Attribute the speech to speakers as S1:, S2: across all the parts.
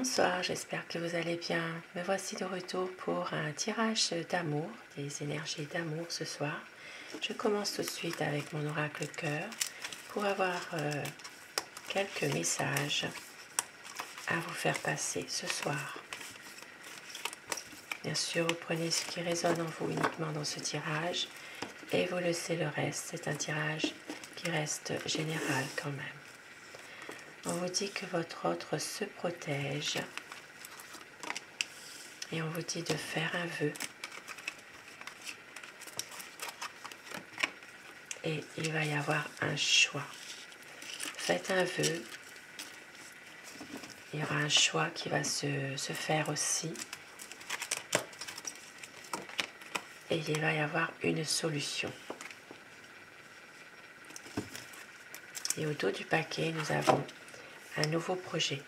S1: Bonsoir, j'espère que vous allez bien. Me voici de retour pour un tirage d'amour, des énergies d'amour ce soir. Je commence tout de suite avec mon oracle cœur pour avoir quelques messages à vous faire passer ce soir. Bien sûr, vous prenez ce qui résonne en vous uniquement dans ce tirage et vous laissez le reste. C'est un tirage qui reste général quand même. On vous dit que votre autre se protège et on vous dit de faire un vœu. Et il va y avoir un choix. Faites un vœu. Il y aura un choix qui va se faire aussi. Et il va y avoir une solution. Et au dos du paquet, nous avons un nouveau projet.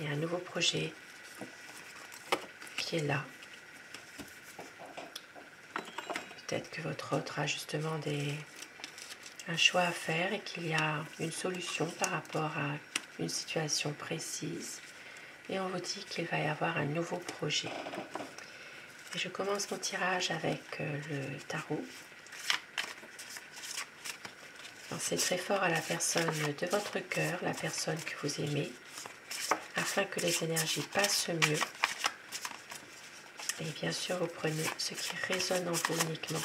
S1: Et un nouveau projet qui est là. Peut-être que votre autre a justement un choix à faire et qu'il y a une solution par rapport à une situation précise. Et on vous dit qu'il va y avoir un nouveau projet. Et je commence mon tirage avec le tarot. Pensez très fort à la personne de votre cœur, la personne que vous aimez, afin que les énergies passent mieux. Et bien sûr, vous prenez ce qui résonne en vous uniquement.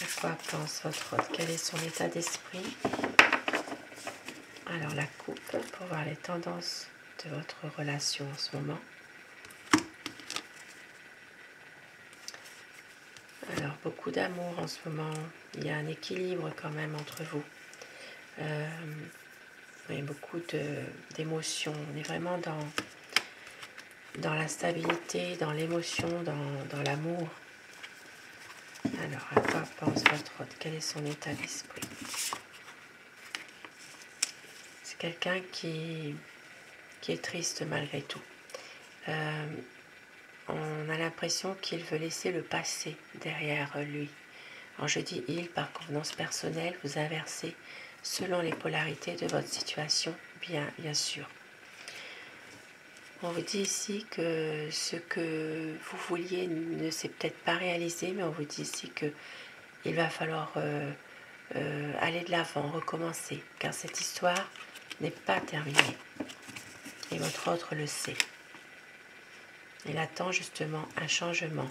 S1: À quoi pense votre autre? Quel est son état d'esprit? Alors la coupe, pour voir les tendances de votre relation en ce moment. Alors beaucoup d'amour en ce moment, il y a un équilibre quand même entre vous. Oui, beaucoup d'émotions, on est vraiment dans la stabilité, dans l'émotion, dans l'amour. Alors, à quoi pense votre autre? Quel est son état d'esprit? C'est quelqu'un qui est triste malgré tout. On a l'impression qu'il veut laisser le passé derrière lui. Alors je dis il, par convenance personnelle, vous inversez selon les polarités de votre situation, bien sûr. On vous dit ici que ce que vous vouliez ne s'est peut-être pas réalisé, mais on vous dit ici qu'il va falloir aller de l'avant, recommencer, car cette histoire n'est pas terminée. Et votre autre le sait. Il attend justement un changement.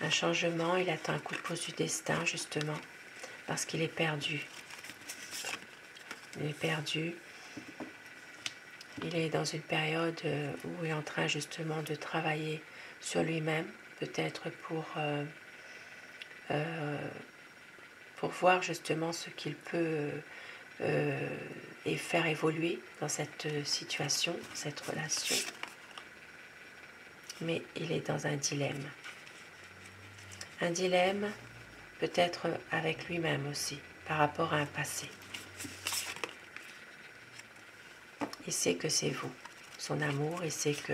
S1: Un changement, il attend un coup de pouce du destin, justement, parce qu'il est perdu. Il est perdu. Il est dans une période où il est en train justement de travailler sur lui-même, peut-être pour voir justement ce qu'il peut et faire évoluer dans cette situation, cette relation. Mais il est dans un dilemme. Un dilemme peut-être avec lui-même aussi, par rapport à un passé. Il sait que c'est vous, son amour, il sait que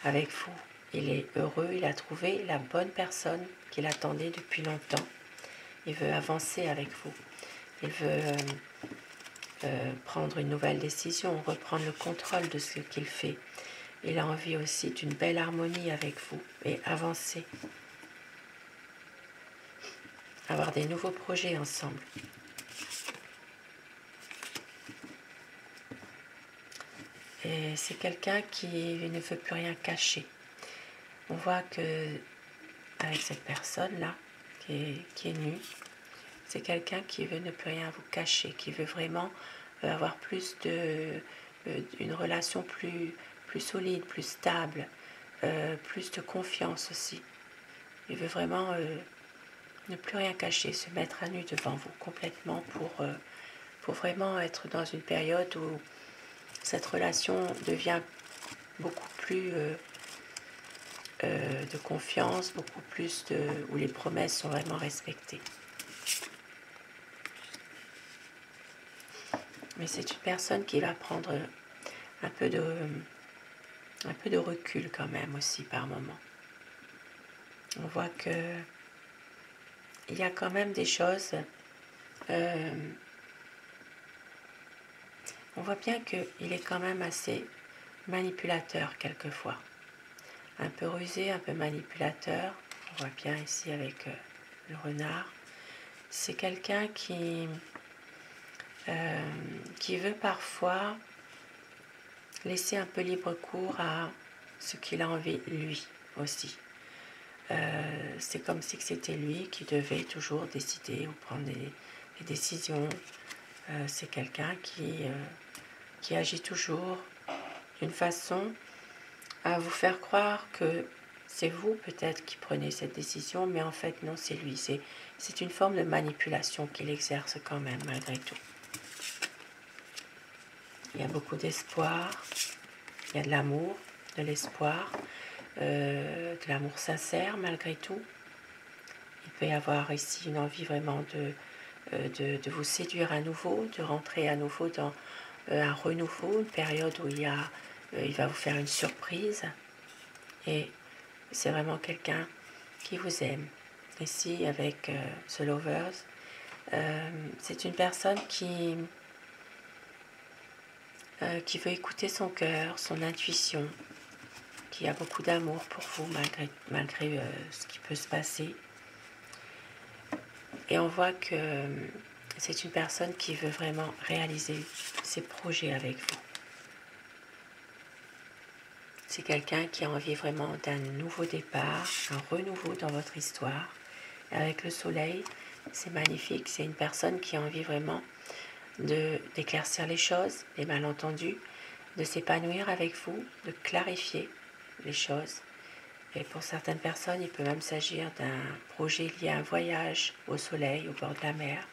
S1: avec vous, il est heureux, il a trouvé la bonne personne qu'il attendait depuis longtemps. Il veut avancer avec vous. Il veut prendre une nouvelle décision, reprendre le contrôle de ce qu'il fait. Il a envie aussi d'une belle harmonie avec vous et avancer. Avoir des nouveaux projets ensemble. Et c'est quelqu'un qui ne veut plus rien cacher. On voit que avec cette personne-là, qui est nue, c'est quelqu'un qui veut ne plus rien vous cacher, qui veut vraiment avoir plus une relation plus solide, plus stable, plus de confiance aussi. Il veut vraiment ne plus rien cacher, se mettre à nu devant vous complètement pour vraiment être dans une période où cette relation devient beaucoup plus de confiance, beaucoup plus où les promesses sont vraiment respectées. Mais c'est une personne qui va prendre un peu de recul quand même aussi par moment. On voit que il y a quand même des choses. On voit bien qu'il est quand même assez manipulateur quelquefois. Un peu rusé, un peu manipulateur. On voit bien ici avec le renard. C'est quelqu'un qui veut parfois laisser un peu libre cours à ce qu'il a envie lui aussi. C'est comme si c'était lui qui devait toujours décider ou prendre des décisions. C'est quelqu'un qui agit toujours d'une façon à vous faire croire que c'est vous peut-être qui prenez cette décision, mais en fait non, c'est lui. C'est une forme de manipulation qu'il exerce quand même, malgré tout. Il y a beaucoup d'espoir, il y a de l'amour, de l'espoir, de l'amour sincère malgré tout. Il peut y avoir ici une envie vraiment de vous séduire à nouveau, de rentrer à nouveau dans un renouveau, une période où il va vous faire une surprise. Et c'est vraiment quelqu'un qui vous aime. Ici, avec The Lovers, c'est une personne qui veut écouter son cœur, son intuition, qui a beaucoup d'amour pour vous malgré ce qui peut se passer. Et on voit que c'est une personne qui veut vraiment réaliser ses projets avec vous. C'est quelqu'un qui a envie vraiment d'un nouveau départ, un renouveau dans votre histoire. Et avec le soleil, c'est magnifique. C'est une personne qui a envie vraiment d'éclaircir les choses, les malentendus, de s'épanouir avec vous, de clarifier les choses. Et pour certaines personnes, il peut même s'agir d'un projet lié à un voyage au soleil, au bord de la mer.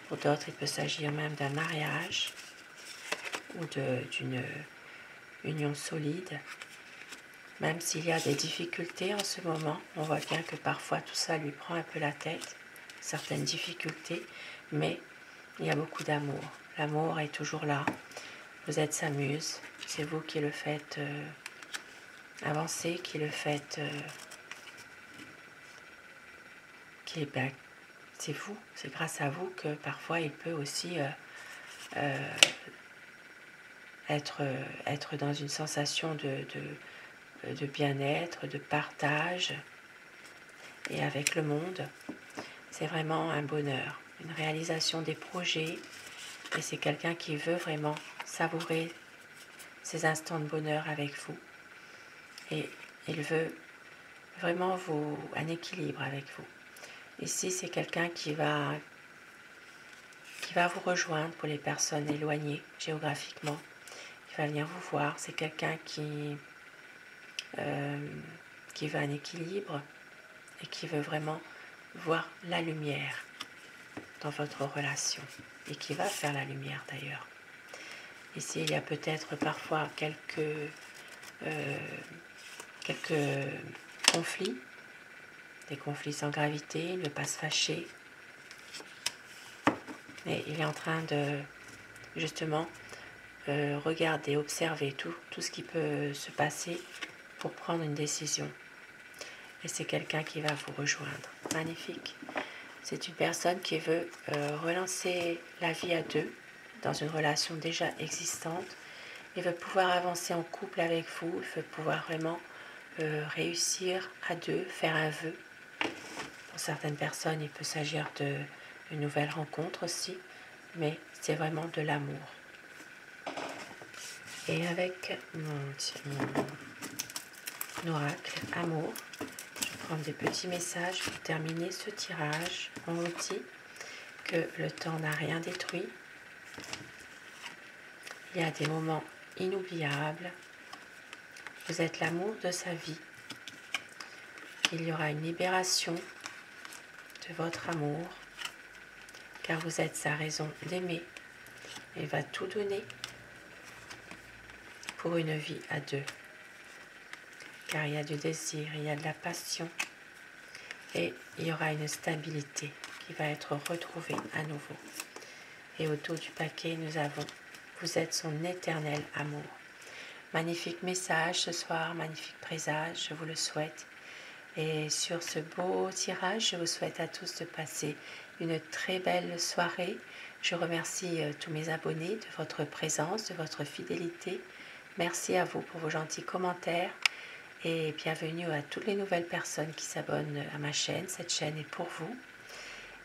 S1: Pour d'autres, il peut s'agir même d'un mariage ou d'une union solide. Même s'il y a des difficultés en ce moment, on voit bien que parfois tout ça lui prend un peu la tête, certaines difficultés, mais il y a beaucoup d'amour. L'amour est toujours là. Vous êtes sa muse, c'est vous qui le faites avancer, qui le faites... c'est vous, c'est grâce à vous que parfois il peut aussi être dans une sensation de bien-être, de partage, et avec le monde. C'est vraiment un bonheur, une réalisation des projets, et c'est quelqu'un qui veut vraiment savourer ces instants de bonheur avec vous. Et il veut vraiment un équilibre avec vous. Ici, c'est quelqu'un qui va vous rejoindre pour les personnes éloignées géographiquement. Il va venir vous voir. C'est quelqu'un qui veut un équilibre et qui veut vraiment voir la lumière dans votre relation et qui va faire la lumière d'ailleurs. Ici, il y a peut-être parfois quelques conflits, des conflits sans gravité, ne pas se fâcher. Et il est en train de justement regarder, observer tout ce qui peut se passer pour prendre une décision. Et c'est quelqu'un qui va vous rejoindre. Magnifique. C'est une personne qui veut relancer la vie à deux dans une relation déjà existante. Il veut pouvoir avancer en couple avec vous. Il veut pouvoir vraiment réussir à deux, faire un vœu. Pour certaines personnes, il peut s'agir d'une nouvelle rencontre aussi, mais c'est vraiment de l'amour. Et avec mon oracle amour, je vais prendre des petits messages pour terminer ce tirage. On vous dit que le temps n'a rien détruit. Il y a des moments inoubliables. Vous êtes l'amour de sa vie. Il y aura une libération de votre amour, car vous êtes sa raison d'aimer. Il va tout donner pour une vie à deux. Car il y a du désir, il y a de la passion et il y aura une stabilité qui va être retrouvée à nouveau. Et au dos du paquet, nous avons « Vous êtes son éternel amour ». Magnifique message ce soir, magnifique présage, je vous le souhaite. Et sur ce beau tirage, je vous souhaite à tous de passer une très belle soirée. Je remercie tous mes abonnés de votre présence, de votre fidélité. Merci à vous pour vos gentils commentaires et bienvenue à toutes les nouvelles personnes qui s'abonnent à ma chaîne. Cette chaîne est pour vous.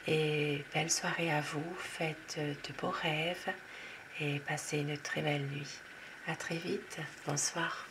S1: Et belle soirée à vous, faites de beaux rêves et passez une très belle nuit. À très vite, bonsoir.